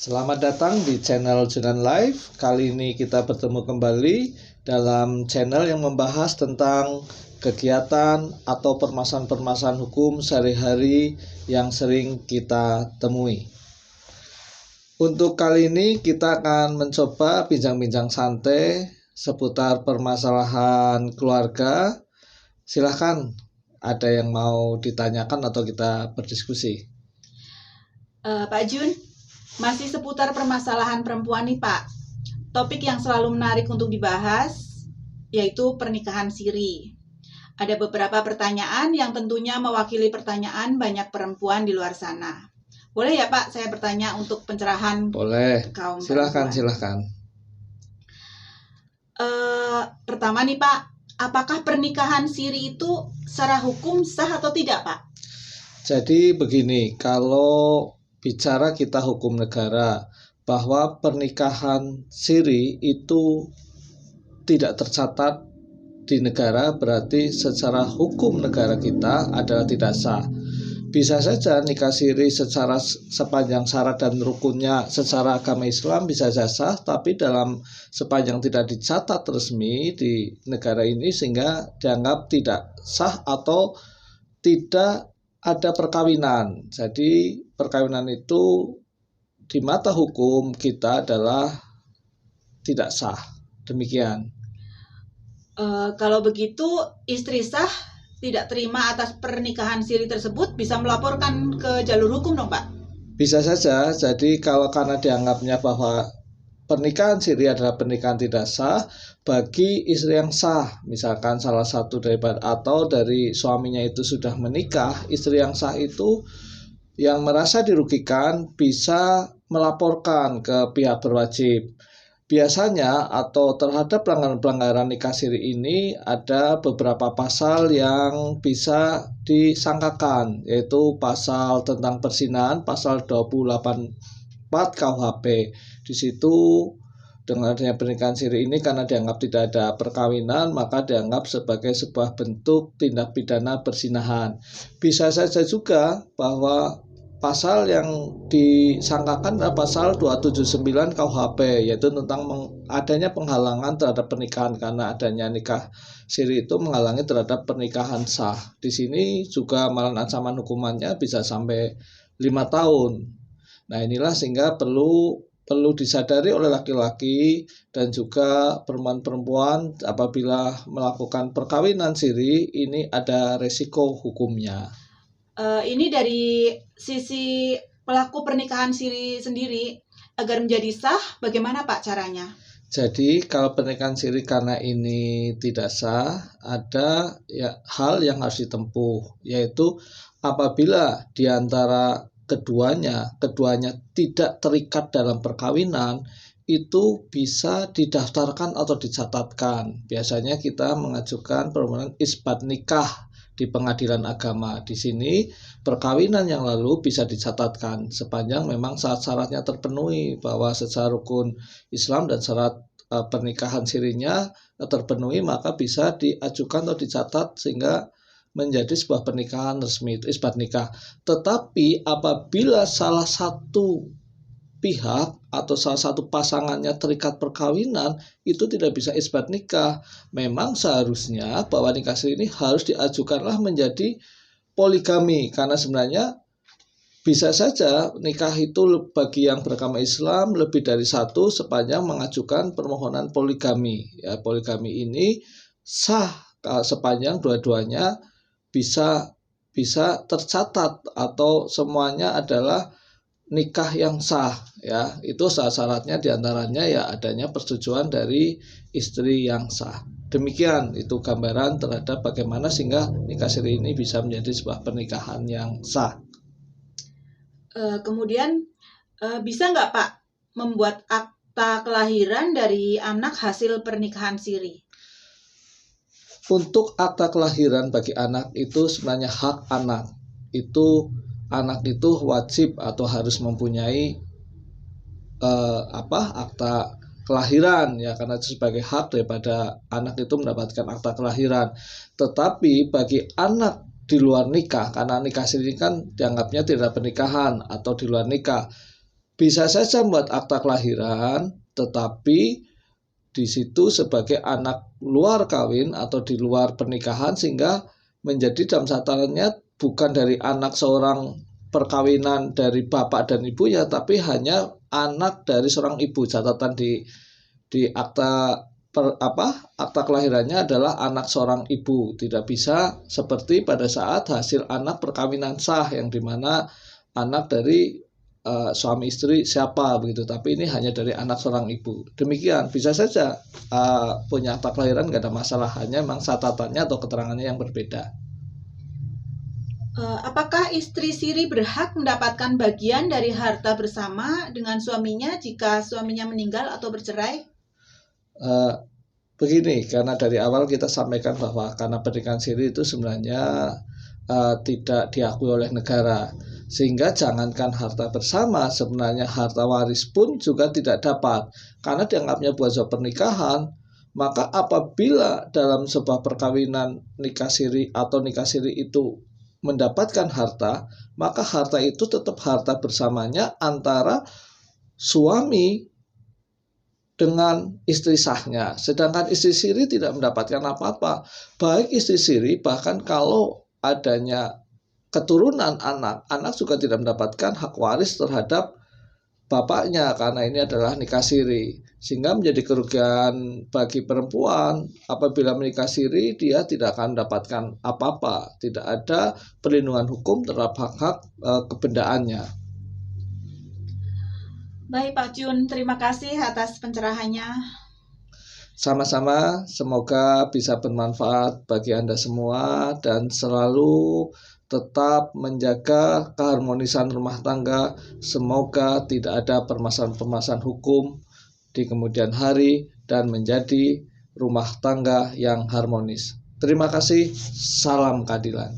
Selamat datang di channel Junan Live. Kali ini kita bertemu kembali dalam channel yang membahas tentang kegiatan atau permasalahan-permasalahan hukum sehari-hari yang sering kita temui. Untuk kali ini kita akan mencoba bincang-bincang santai seputar permasalahan keluarga. Silahkan, ada yang mau ditanyakan atau kita berdiskusi? Pak Jun, masih seputar permasalahan perempuan nih Pak. Topik yang selalu menarik untuk dibahas yaitu pernikahan siri. Ada beberapa pertanyaan yang tentunya mewakili pertanyaan banyak perempuan di luar sana. Boleh ya Pak, saya bertanya untuk pencerahan? Boleh, kaum silahkan. Pertama nih Pak, apakah pernikahan siri itu secara hukum sah atau tidak Pak? Jadi begini, kalau bicara kita hukum negara, bahwa pernikahan siri itu tidak tercatat di negara, berarti secara hukum negara kita adalah tidak sah. Bisa saja nikah siri secara sepanjang syarat dan rukunnya secara agama Islam bisa saja sah, tapi dalam sepanjang tidak dicatat resmi di negara ini sehingga dianggap tidak sah atau tidak ada perkawinan. Jadi perkawinan itu di mata hukum kita adalah tidak sah. Demikian. Kalau begitu istri sah tidak terima atas pernikahan siri tersebut bisa melaporkan ke jalur hukum dong Pak? Bisa saja. Jadi kalau karena dianggapnya bahwa pernikahan siri adalah pernikahan tidak sah, bagi istri yang sah, misalkan salah satu atau dari suaminya itu sudah menikah, istri yang sah itu yang merasa dirugikan bisa melaporkan ke pihak berwajib. Biasanya atau terhadap pelanggaran nikah siri ini ada beberapa pasal yang bisa disangkakan, yaitu pasal tentang perzinahan, pasal 284 KUHP. Di situ dengan adanya pernikahan siri ini karena dianggap tidak ada perkawinan, maka dianggap sebagai sebuah bentuk tindak pidana perzinahan. Bisa saja juga bahwa pasal yang disangkakan adalah pasal 279 KUHP, yaitu tentang adanya penghalangan terhadap pernikahan, karena adanya nikah siri itu menghalangi terhadap pernikahan sah. Di sini juga malah ancaman hukumannya bisa sampai 5 tahun. Nah, inilah sehingga perlu disadari oleh laki-laki dan juga perempuan apabila melakukan perkawinan siri ini ada resiko hukumnya. Ini dari sisi pelaku pernikahan siri sendiri, agar menjadi sah bagaimana Pak caranya? Jadi kalau pernikahan siri karena ini tidak sah, ada hal yang harus ditempuh, yaitu apabila di antara keduanya tidak terikat dalam perkawinan, itu bisa didaftarkan atau dicatatkan. Biasanya kita mengajukan permohonan isbat nikah di pengadilan agama. Di sini perkawinan yang lalu bisa dicatatkan sepanjang memang syarat-syaratnya terpenuhi, bahwa secara rukun Islam dan syarat pernikahan sirinya terpenuhi, maka bisa diajukan atau dicatat sehingga menjadi sebuah pernikahan resmi, itu isbat nikah. Tetapi apabila salah satu pihak atau salah satu pasangannya terikat perkawinan, itu tidak bisa isbat nikah. Memang seharusnya bahwa nikah siri ini harus diajukanlah menjadi poligami, karena sebenarnya bisa saja nikah itu bagi yang beragama Islam lebih dari satu sepanjang mengajukan permohonan poligami. Ya, poligami ini sah sepanjang dua-duanya bisa tercatat atau semuanya adalah nikah yang sah. Ya, itu syaratnya diantaranya ya adanya persetujuan dari istri yang sah. Demikian itu gambaran terhadap bagaimana sehingga nikah siri ini bisa menjadi sebuah pernikahan yang sah. Kemudian bisa nggak Pak membuat akta kelahiran dari anak hasil pernikahan siri? Untuk akta kelahiran bagi anak itu sebenarnya hak anak. Anak itu wajib atau harus mempunyai akta kelahiran, ya, karena itu sebagai hak daripada anak itu mendapatkan akta kelahiran. Tetapi bagi anak di luar nikah, karena nikah siri kan dianggapnya tidak pernikahan atau di luar nikah, bisa saja membuat akta kelahiran, tetapi di situ sebagai anak luar kawin atau di luar pernikahan, sehingga menjadi dalam catatannya bukan dari anak seorang perkawinan dari bapak dan ibunya, tapi hanya anak dari seorang ibu. Catatan di akta akta kelahirannya adalah anak seorang ibu. Tidak bisa seperti pada saat hasil anak perkawinan sah, yang dimana anak dari suami istri siapa begitu, tapi ini hanya dari anak seorang ibu. Demikian, bisa saja punya akta kelahiran, nggak ada masalah, hanya memang catatannya atau keterangannya yang berbeda. Apakah istri siri berhak mendapatkan bagian dari harta bersama dengan suaminya jika suaminya meninggal atau bercerai? Begini, karena dari awal kita sampaikan bahwa karena pernikahan siri itu sebenarnya tidak diakui oleh negara, sehingga jangankan harta bersama, sebenarnya harta waris pun juga tidak dapat, karena dianggapnya buat sebuah pernikahan. Maka apabila dalam sebuah perkawinan nikah siri atau nikah siri itu mendapatkan harta, maka harta itu tetap harta bersamanya antara suami dengan istri sahnya. Sedangkan istri siri tidak mendapatkan apa-apa. Baik istri siri, bahkan kalau adanya keturunan anak juga tidak mendapatkan hak waris terhadap bapaknya, karena ini adalah nikah siri. Sehingga menjadi kerugian bagi perempuan apabila menikah siri, dia tidak akan mendapatkan apa-apa. Tidak ada perlindungan hukum terhadap hak-hak kebendaannya. Baik Pak Jun, terima kasih atas pencerahannya. Sama-sama, semoga bisa bermanfaat bagi Anda semua dan selalu tetap menjaga keharmonisan rumah tangga. Semoga tidak ada permasalahan-permasalahan hukum di kemudian hari dan menjadi rumah tangga yang harmonis. Terima kasih, salam keadilan.